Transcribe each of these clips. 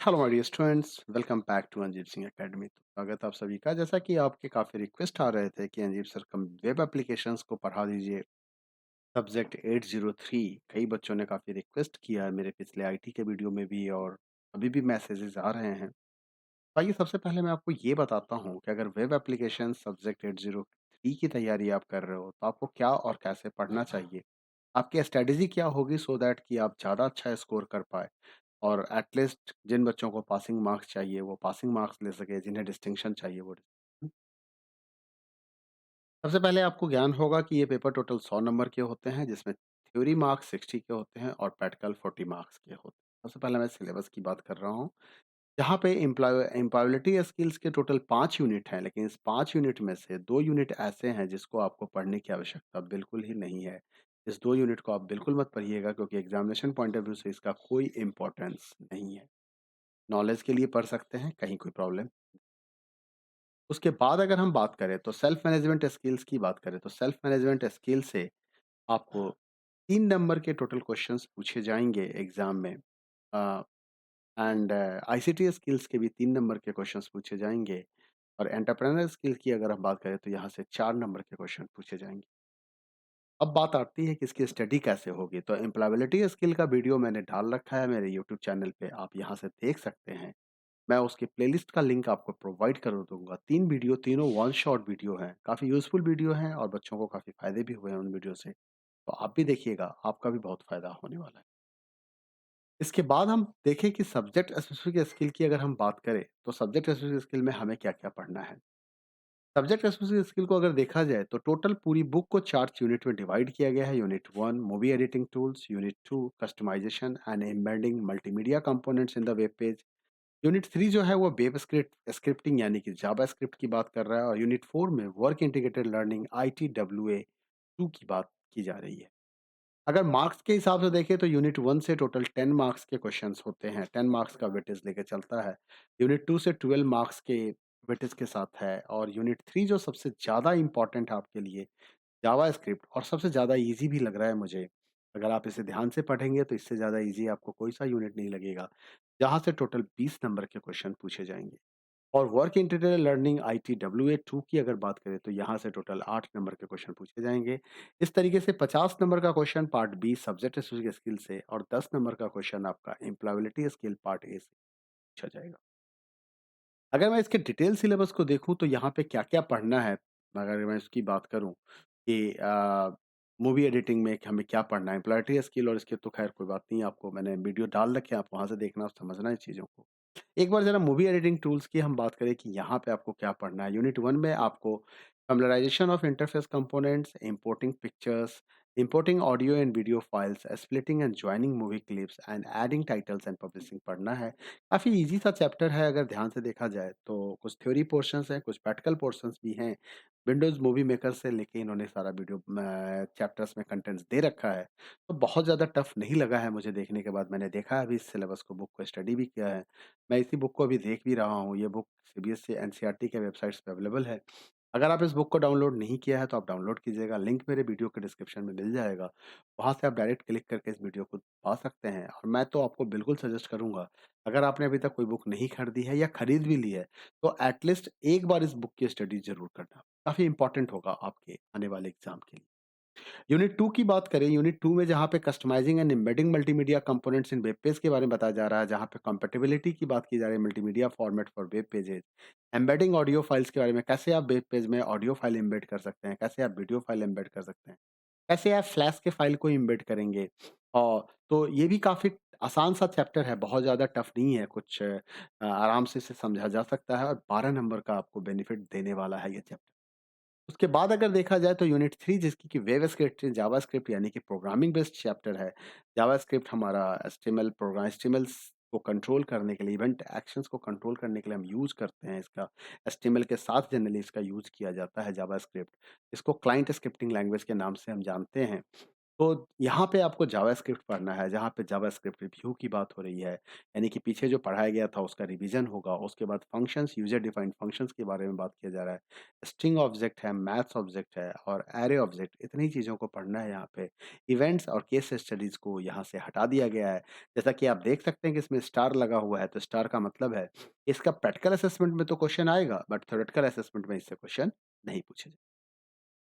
Hello my dear students, welcome back to Anjeeb Singh academy. तो स्वागत है आप सभी का। जैसा कि आपके काफ़ी रिक्वेस्ट आ रहे थे कि अंजीब सर कम वेब एप्लीकेशंस को पढ़ा दीजिए सब्जेक्ट 803। कई बच्चों ने काफ़ी रिक्वेस्ट किया है मेरे पिछले आईटी के वीडियो में भी, और अभी भी मैसेजेस आ रहे हैं। तो आइए सबसे पहले मैं आपको ये बताता हूँ कि अगर वेब एप्लीकेशन सब्जेक्ट 803 की तैयारी आप कर रहे हो तो आपको क्या और कैसे पढ़ना चाहिए। आपकी स्ट्रेटेजी क्या होगी सो दैट कि आप ज़्यादा अच्छा स्कोर कर पाए, और एटलीस्ट जिन बच्चों को पासिंग मार्क्स चाहिए वो पासिंग मार्क्स ले सके, जिन्हें डिस्टिंक्शन चाहिए वो सबसे पहले आपको ज्ञान होगा कि ये पेपर टोटल 100 नंबर के होते हैं, जिसमें थ्योरी मार्क्स 60 के होते हैं और प्रैक्टिकल 40 मार्क्स के होते हैं। सबसे पहले मैं सिलेबस की बात कर रहा हूँ, जहाँ पे एम्प्लॉयबिलिटी स्किल्स के टोटल 5 यूनिट हैं, लेकिन इस 5 यूनिट में से 2 यूनिट ऐसे हैं जिसको आपको पढ़ने की आवश्यकता बिल्कुल ही नहीं है। इस 2 यूनिट को आप बिल्कुल मत पढ़िएगा, क्योंकि एग्ज़ामिनेशन पॉइंट ऑफ व्यू से इसका कोई इम्पोर्टेंस नहीं है। नॉलेज के लिए पढ़ सकते हैं, कहीं कोई प्रॉब्लम। उसके बाद अगर हम बात करें तो सेल्फ मैनेजमेंट स्किल्स की बात करें, तो सेल्फ मैनेजमेंट स्किल से आपको 3 नंबर के टोटल क्वेश्चंस पूछे जाएँगे एग्ज़ाम में। अ, एंड आईसीटी स्किल्स के भी 3 नंबर के क्वेश्चंस पूछे जाएँगे, और एंटरप्रेन्योर स्किल की अगर हम बात करें तो यहाँ से 4 नंबर के क्वेश्चन पूछे जाएँगे। अब बात आती है कि इसकी स्टडी कैसे होगी, तो एम्प्लॉयबिलिटी स्किल का वीडियो मैंने डाल रखा है मेरे यूट्यूब चैनल पे, आप यहाँ से देख सकते हैं। मैं उसकी प्लेलिस्ट का लिंक आपको प्रोवाइड कर दूँगा। 3 वीडियो, तीनों वन शॉट वीडियो हैं। काफ़ी यूज़फुल वीडियो हैं और बच्चों को काफ़ी फ़ायदे भी हुए हैं उन वीडियो से। तो आप भी देखिएगा, आपका भी बहुत फ़ायदा होने वाला है। इसके बाद हम देखें कि सब्जेक्ट स्पेसिफिक स्किल की अगर हम बात करें, तो सब्जेक्ट स्पेसिफिक स्किल में हमें क्या-क्या पढ़ना है। सब्जेक्ट स्पेसिफिक स्किल को अगर देखा जाए तो टोटल पूरी बुक को 4 यूनिट में डिवाइड किया गया है। Unit 1 movie editing tools, unit 2 customization and embedding multimedia components in the web page, unit 3 जो है वो वेब स्क्रिप्टिंग यानी कि जावास्क्रिप्ट की बात कर रहा है, और यूनिट 4 में वर्क इंटीग्रेटेड लर्निंग आईटीडब्ल्यूए 2 की बात की जा रही है। अगर मार्क्स के हिसाब से देखें तो यूनिट 1 से टोटल 10 मार्क्स के क्वेश्चंस होते हैं, 10 मार्क्स का वेटेज लेके चलता है। यूनिट 2 से 12 मार्क्स के वेटेज के साथ है, और यूनिट 3 जो सबसे ज़्यादा इम्पोर्टेंट है आपके लिए, जावास्क्रिप्ट, और सबसे ज़्यादा ईज़ी भी लग रहा है मुझे। अगर आप इसे ध्यान से पढ़ेंगे तो इससे ज़्यादा ईज़ी आपको कोई सा यूनिट नहीं लगेगा, जहाँ से टोटल 20 नंबर के क्वेश्चन पूछे जाएँगे। और वर्क इंटीरियर लर्निंग आईटीडब्ल्यूए 2 की अगर बात करें तो यहाँ से टोटल 8 नंबर के क्वेश्चन पूछे जाएँगे। इस तरीके से 50 नंबर का question part be subject specific skill से, और 10 नंबर का क्वेश्चन आपका एम्प्लॉयबिलिटी स्किल पार्ट ए से पूछा जाएगा। अगर मैं इसके डिटेल सिलेबस को देखूँ तो यहाँ पे क्या-क्या पढ़ना है, अगर मैं इसकी बात करूँ कि मूवी एडिटिंग में कि हमें क्या पढ़ना है, एम्प्लॉयबिलिटी स्किल, और इसकी तो ख़ैर कोई बात नहीं, आपको मैंने वीडियो डाल रखे हैं, आप वहाँ से देखना और समझना है चीज़ों को। एक बार ज़रा मूवी एडिटिंग टूल्स की हम बात करें कि यहाँ पे आपको क्या पढ़ना है। यूनिट 1 में आपको familiarization of interface components, importing pictures, importing audio and video files, splitting and joining movie clips and adding titles and publishing पढ़ना है। काफ़ी ईज़ी सा चैप्टर है अगर ध्यान से देखा जाए तो। कुछ थ्योरी पोर्शंस हैं, कुछ प्रैक्टिकल पोर्शंस भी हैं। विंडोज़ मूवी मेकर से लेके इन्होंने सारा वीडियो चैप्टर्स में कंटेंट्स दे रखा है। तो बहुत ज़्यादा टफ नहीं लगा है मुझे देखने के बाद। मैंने देखा है अभी इस सिलेबस को, बुक को स्टडी भी किया है। मैं इसी बुक को अभी देख भी रहा हूँ। ये बुक सीबीएसई एनसीईआरटी के वेबसाइट्स पे अवेलेबल है। अगर आप इस बुक को डाउनलोड नहीं किया है तो आप डाउनलोड कीजिएगा, लिंक मेरे वीडियो के डिस्क्रिप्शन में मिल जाएगा। वहाँ से आप डायरेक्ट क्लिक करके इस वीडियो को पा सकते हैं, और मैं तो आपको बिल्कुल सजेस्ट करूँगा, अगर आपने अभी तक कोई बुक नहीं खरीदी है या खरीद भी ली है, तो एटलीस्ट एक बार इस बुक की स्टडी ज़रूर करना। काफ़ी इंपॉर्टेंट होगा आपके आने वाले एग्ज़ाम के लिए। यूनिट 2 की बात करें, यूनिट 2 में जहाँ पे customising and embedding multimedia components in web page के बारे में बताया जा रहा है, जहाँ पे कंपैटिबिलिटी की बात की जा रही है multimedia format for web pages, embedding audio files के बारे में, कैसे आप वेब पेज में ऑडियो फाइल एम्बेड कर सकते हैं, कैसे आप वीडियो फाइल एम्बेड कर सकते हैं, कैसे आप फ्लैश के फाइल को एम्बेड करेंगे। और तो ये भी काफ़ी आसान सा चैप्टर है, बहुत ज़्यादा टफ नहीं है, कुछ आराम से इसे समझा जा सकता है, और 12 नंबर का आपको बेनिफिट देने वाला है ये चैप्टर। उसके बाद अगर देखा जाए तो यूनिट 3 जिसकी कि वेब स्क्रिप्ट जावास्क्रिप्ट यानी कि प्रोग्रामिंग बेस्ड चैप्टर है। जावास्क्रिप्ट हमारा एचटीएमएल प्रोग्राम, एचटीएमएल्स को कंट्रोल करने के लिए, इवेंट एक्शंस को कंट्रोल करने के लिए हम यूज़ करते हैं इसका। एचटीएमएल के साथ जनरली इसका यूज़ किया जाता है जावास्क्रिप्ट। इसको क्लाइंट स्क्रिप्टिंग लैंग्वेज के नाम से हम जानते हैं। तो यहाँ पे आपको जावास्क्रिप्ट पढ़ना है, जहाँ पे जावास्क्रिप्ट रिव्यू की बात हो रही है, यानी कि पीछे जो पढ़ाया गया था उसका रिवीजन होगा, उसके बाद फंक्शंस, यूज़र डिफाइंड फंक्शंस के बारे में बात किया जा रहा है। स्ट्रिंग ऑब्जेक्ट है, मैथ्स ऑब्जेक्ट है और एरे ऑब्जेक्ट, इतनी चीज़ों को पढ़ना है यहाँ पे। इवेंट्स और केस स्टडीज़ को यहाँ से हटा दिया गया है। जैसा कि आप देख सकते हैं कि इसमें स्टार लगा हुआ है, तो स्टार का मतलब है इसका प्रैक्टिकल असेसमेंट में तो क्वेश्चन आएगा, बट थ्योरेटिकल असेसमेंट में इससे क्वेश्चन नहीं पूछे जाएंगे।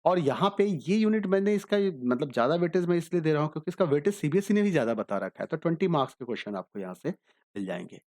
और यहाँ पे ये यूनिट मैंने इसका मतलब ज़्यादा वेटेज मैं इसलिए दे रहा हूँ क्योंकि इसका वेटेज सीबीएसई ने भी ज़्यादा बता रखा है, तो 20 मार्क्स के क्वेश्चन आपको यहाँ से मिल जाएँगे।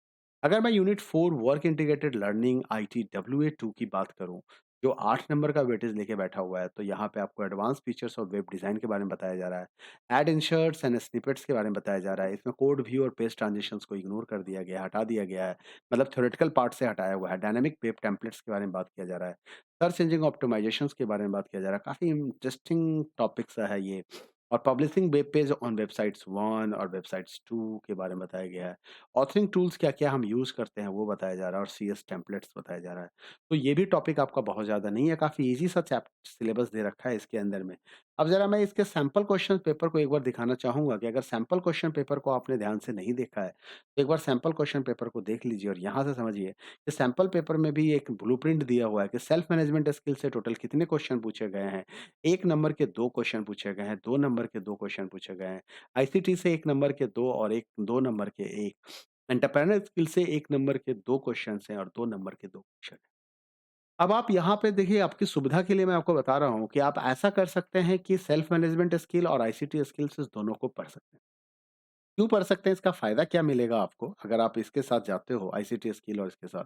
अगर मैं unit 4 work integrated learning ITWA2 की बात करूँ, जो 8 नंबर का वेटेज लेके बैठा हुआ है, तो यहाँ पे आपको एडवांस फीचर्स और वेब डिज़ाइन के बारे में बताया जा रहा है। ऐड इंसर्ट्स एंड स्निपेट्स के बारे में बताया जा रहा है। इसमें कोड व्यू और पेस्ट ट्रांजिशंस को इग्नोर कर दिया गया है, हटा दिया गया है। मतलब थ्योरेटिकल पार्ट से हटाया हुआ है। डायनामिक वेब टेम्पलेट्स के बारे में बात किया जा रहा है। सर्च इंजन ऑप्टिमाइजेशंस के बारे में बात किया जा रहा है। काफ़ी इंटरेस्टिंग टॉपिक सा है ये। और publishing web page on websites 1 और वेबसाइट्स 2 के बारे में बताया गया है। ऑथरिंग टूल्स क्या-क्या हम यूज़ करते हैं वो बताया जा रहा है और सीएस टेम्पलेट्स बताया जा रहा है। तो ये भी टॉपिक आपका बहुत ज़्यादा नहीं है, काफ़ी ईज़ी सा सिलेबस दे रखा है इसके अंदर में। अब ज़रा मैं इसके सैंपल क्वेश्चन पेपर को एक बार दिखाना चाहूँगा कि अगर सैंपल क्वेश्चन पेपर को आपने ध्यान से नहीं देखा है, तो एक बार सैंपल क्वेश्चन पेपर को देख लीजिए और यहाँ से समझिए कि सैंपल पेपर में भी एक ब्लूप्रिंट दिया हुआ है कि सेल्फ मैनेजमेंट स्किल से टोटल कितने क्वेश्चन पूछे गए हैं। 1 नंबर के 2 क्वेश्चन पूछे गए हैं, 2 नंबर के 2 क्वेश्चन पूछे गए हैं। आईसीटी से 1 नंबर के 2 और 2 नंबर के 1। एंटरप्रेन्योर स्किल से 1 नंबर के 2 क्वेश्चन्स हैं और 2 नंबर के 2 क्वेश्चन हैं। अब आप यहाँ पे देखिए आपकी सुविधा के लिए मैं आपको बता रहा हूँ कि आप ऐसा कर सकते हैं कि सेल्फ मैनेजमेंट स्किल और आईसीटी स्किल्स इस दोनों को पढ़ सकते हैं। क्यों पढ़ सकते हैं, इसका फ़ायदा क्या मिलेगा आपको, अगर आप इसके साथ जाते हो आईसीटी स्किल और इसके साथ?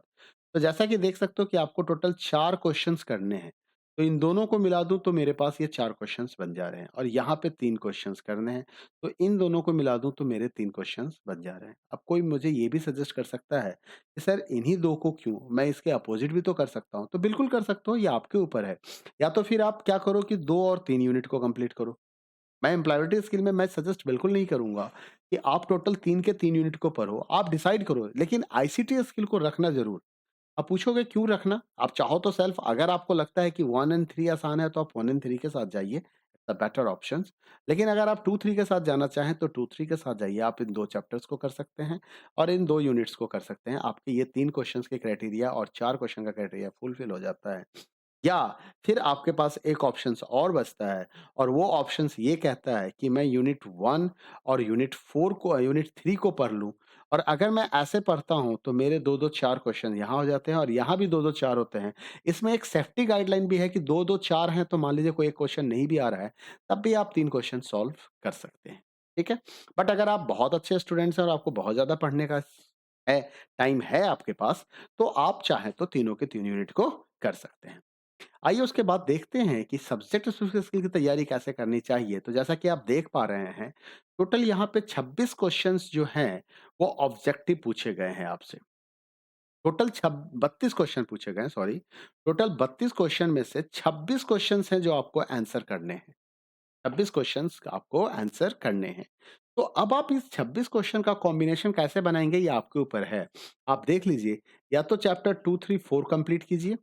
तो जैसा कि देख सकते हो कि आपको टोटल 4 क्वेश्चन्स करने हैं। तो इन दोनों को मिला दूँ तो मेरे पास ये 4 क्वेश्चन्स बन जा रहे हैं और यहाँ पे 3 क्वेश्चन्स करने हैं। तो इन दोनों को मिला दूँ तो मेरे 3 क्वेश्चन्स बन जा रहे हैं। अब कोई मुझे ये भी सजेस्ट कर सकता है कि सर इन्हीं 2 को क्यों? मैं इसके अपोज़िट भी तो कर सकता हूँ। तो बिल्कुल कर सकते हो, ये आपके ऊपर है। या तो फिर आप क्या करो कि 2 और 3 यूनिट को कंप्लीट करो। मैं एम्प्लॉयबिलिटी स्किल में मैं सजेस्ट बिल्कुल नहीं करूँगा कि आप टोटल 3 के 3 यूनिट को पढ़ो। आप डिसाइड करो, लेकिन आईसीटी स्किल को रखना ज़रूर। आप पूछोगे क्यों रखना? आप चाहो तो सेल्फ, अगर आपको लगता है कि 1 एंड 3 आसान है तो आप 1 एंड 3 के साथ जाइए, द बेटर ऑप्शंस। लेकिन अगर आप 2-3 के साथ जाना चाहें तो 2-3 के साथ जाइए। आप इन 2 चैप्टर्स को कर सकते हैं और इन 2 यूनिट्स को कर सकते हैं। आपके ये 3 क्वेश्चंस के क्राइटेरिया और 4 क्वेश्चन का क्राइटेरिया फुलफिल हो जाता है। या फिर आपके पास एक ऑप्शंस और बचता है और वो ऑप्शंस ये कहता है कि मैं यूनिट 1 और यूनिट 3 को पढ़ लूँ और अगर मैं ऐसे पढ़ता हूँ तो मेरे 2-2 4 क्वेश्चन यहाँ हो जाते हैं और यहाँ भी 2-2 4 होते हैं। इसमें एक सेफ्टी गाइडलाइन भी है कि 2-2 4 हैं तो मान लीजिए कोई एक क्वेश्चन नहीं भी आ रहा है, तब भी आप 3 क्वेश्चन सॉल्व कर सकते हैं। ठीक है? बट अगर आप बहुत अच्छे स्टूडेंट्स हैं और आपको बहुत ज़्यादा पढ़ने का है, टाइम है आपके पास, तो आप चाहें तो तीनों के 3 यूनिट को कर सकते हैं। आइए उसके बाद देखते हैं कि सब्जेक्ट स्पेसिफिक स्किल की तैयारी कैसे करनी चाहिए। तो जैसा कि आप देख पा रहे हैं, टोटल यहाँ पे 26 क्वेश्चंस जो हैं, वो ऑब्जेक्टिव पूछे गए हैं आपसे। टोटल छब 32 क्वेश्चन पूछे गए हैं, सॉरी। टोटल 32 क्वेश्चन में से 26 क्वेश्चंस हैं जो आपको आंसर करने हैं। 26 क्वेश्चंस आपको आंसर करने हैं। तो अब आप इस 26 क्वेश्चन का कॉम्बिनेशन कैसे बनाएँगे ये आपके ऊपर है। आप देख लीजिए, या तो चैप्टर 2, 3, 4 कंप्लीट कीजिए,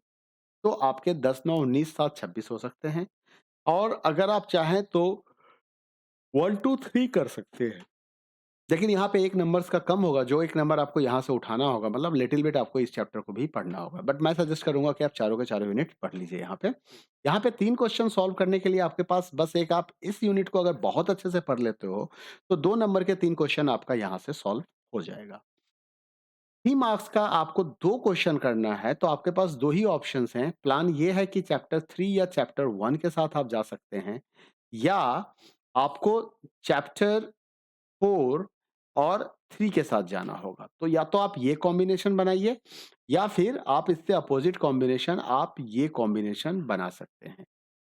तो आपके 10, 9, 19, 7, 26 हो सकते हैं। और अगर आप चाहें तो 1, 2, 3 कर सकते हैं। लेकिन यहाँ पे 1 नंबर्स का कम होगा, जो 1 नंबर आपको यहाँ से उठाना होगा, मतलब लिटिल बिट आपको इस चैप्टर को भी पढ़ना होगा। बट मैं सजेस्ट करूँगा कि आप चारों के चारों यूनिट पढ़ लीजिए यहाँ पे। यहाँ पे 3 क्वेश्चन सॉल्व करने के लिए आपके पास बस एक, आप इस यूनिट को अगर बहुत अच्छे से पढ़ लेते हो, तो 2 नंबर के 3 क्वेश्चन आपका यहाँ से सॉल्व हो जाएगा। 3 मार्क्स का आपको 2 क्वेश्चन करना है, तो आपके पास 2 ही ऑप्शंस हैं। प्लान ये है कि चैप्टर 3 या चैप्टर 1 के साथ आप जा सकते हैं, या आपको चैप्टर 4 और 3 के साथ जाना होगा। तो या तो आप ये कॉम्बिनेशन बनाइए, या फिर आप इससे अपोज़िट कॉम्बिनेशन, आप ये कॉम्बिनेशन बना सकते हैं।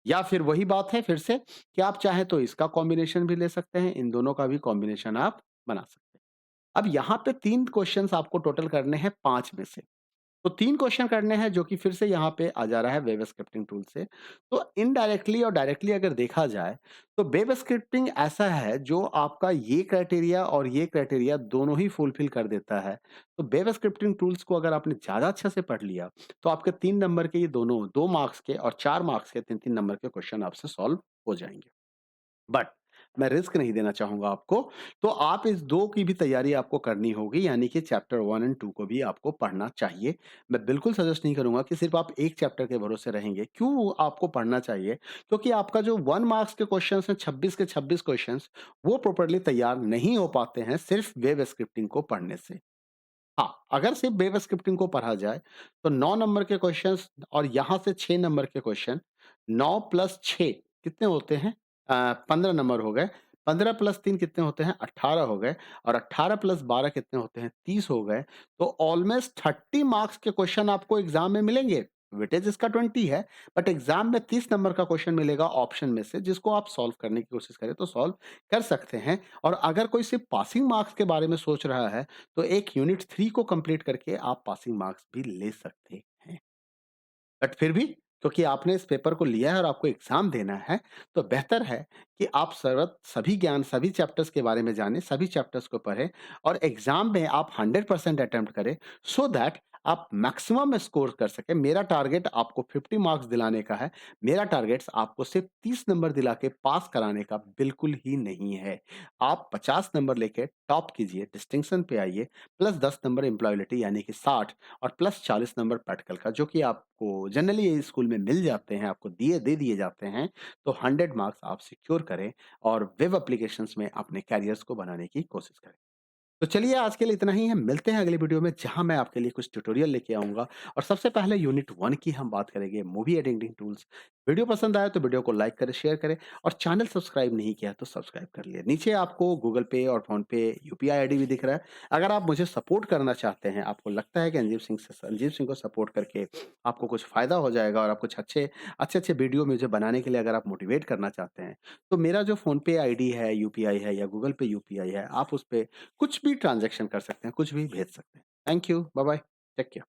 या फिर वही बात है फिर से कि आप चाहें तो इसका कॉम्बिनेशन भी ले सकते हैं, इन दोनों का भी कॉम्बिनेशन आप बना सकते हैं। अब यहाँ पे 3 क्वेश्चन्स आपको टोटल करने हैं 5 में से। तो 3 क्वेश्चन करने हैं जो कि फिर से यहाँ पे आ जा रहा है वेब स्क्रिप्टिंग टूल से। तो इनडायरेक्टली और डायरेक्टली अगर देखा जाए, तो वेब स्क्रिप्टिंग ऐसा है जो आपका ये क्राइटेरिया और ये क्राइटेरिया दोनों ही फुलफिल कर देता है। तो वेब स्क्रिप्टिंग टूल्स को अगर आपने ज़्यादा अच्छे से पढ़ लिया, तो आपके 3 नंबर के ये दोनों 2 मार्क्स के और 4 मार्क्स के 3-3 नंबर के क्वेश्चन आपसे सॉल्व हो जाएँगे। बट मैं रिस्क नहीं देना चाहूँगा आपको। तो आप इस 2 की भी तैयारी आपको करनी होगी, यानी कि चैप्टर 1 एंड 2 को भी आपको पढ़ना चाहिए। मैं बिल्कुल सजेस्ट नहीं करूँगा कि सिर्फ़ आप एक चैप्टर के भरोसे रहेंगे। क्यों आपको पढ़ना चाहिए? क्योंकि आपका जो 1 मार्क्स के क्वेश्चन्स हैं, 26 के 26 क्वेश्चन्स, वो प्रॉपर्ली तैयार नहीं हो पाते हैं सिर्फ़ वेव स्क्रिप्टिंग को पढ़ने से। हाँ, अगर सिर्फ वेव स्क्रिप्टिंग को पढ़ा जाए, तो 9 नंबर के क्वेश्चंस और यहाँ से 6 नंबर के क्वेश्चन, 9 प्लस 6 कितने होते हैं? 15 नंबर हो गए। 15 प्लस 3 कितने होते हैं? 18 हो गए और 18 प्लस 12 कितने होते हैं? 30 हो गए। तो ऑलमोस्ट 30 मार्क्स के क्वेश्चन आपको एग्ज़ाम में मिलेंगे। वेटेज इसका 20 है, बट एग्ज़ाम में 30 नंबर का क्वेश्चन मिलेगा ऑप्शन में से, जिसको आप सॉल्व करने की कोशिश करें तो सॉल्व कर सकते हैं। और अगर कोई सिर्फ पासिंग मार्क्स के बारे में सोच रहा है, तो एक यूनिट 3 को कंप्लीट करके आप पासिंग मार्क्स भी ले सकते हैं। बट फिर भी क्योंकि आपने इस पेपर को लिया है और आपको एग्ज़ाम देना है, तो बेहतर है कि आप सभी ज्ञान, सभी चैप्टर्स के बारे में जानें, सभी चैप्टर्स को पढ़ें और एग्ज़ाम में आप 100% अटेम्प्ट करें, सो दैट आप मैक्सिमम स्कोर कर सकें। मेरा टारगेट आपको 50 मार्क्स दिलाने का है। मेरा टारगेट आपको सिर्फ 30 नंबर दिला के पास कराने का बिल्कुल ही नहीं है। आप 50 नंबर लेके टॉप कीजिए, डिस्टिंक्शन पे आइए, प्लस 10 नंबर एम्प्लॉयबिलिटी यानी कि 60 और प्लस 40 नंबर प्रैक्टिकल का, जो कि आपको जनरली स्कूल में मिल जाते हैं, आपको दे दिए जाते हैं। तो 100 मार्क्स आप सिक्योर करें और वेब एप्लीकेशंस में अपने कैरियर्स को बनाने की कोशिश करें। तो चलिए आज के लिए इतना ही है। मिलते हैं अगली वीडियो में, जहां मैं आपके लिए कुछ ट्यूटोरियल लेके आऊंगा और सबसे पहले यूनिट 1 की हम बात करेंगे, मूवी एडिटिंग टूल्स। वीडियो पसंद आया तो वीडियो को लाइक करें, शेयर करें और चैनल सब्सक्राइब नहीं किया तो सब्सक्राइब कर लिए। नीचे आपको गूगल पे और फोन पे यूपीआई आईडी भी दिख रहा है। अगर आप मुझे सपोर्ट करना चाहते हैं, आपको लगता है कि संजीव सिंह को सपोर्ट करके आपको कुछ फायदा हो जाएगा और आप कुछ अच्छे अच्छे अच्छे वीडियो मुझे बनाने के लिए अगर आप मोटिवेट करना चाहते हैं, तो मेरा जो फोन पे आईडी है, यूपीआई है या गूगल पे यूपीआई है, आप उस पे कुछ भी ट्रांज़ैक्शन कर सकते हैं, कुछ भी भेज सकते हैं। Thank you, bye bye, take care.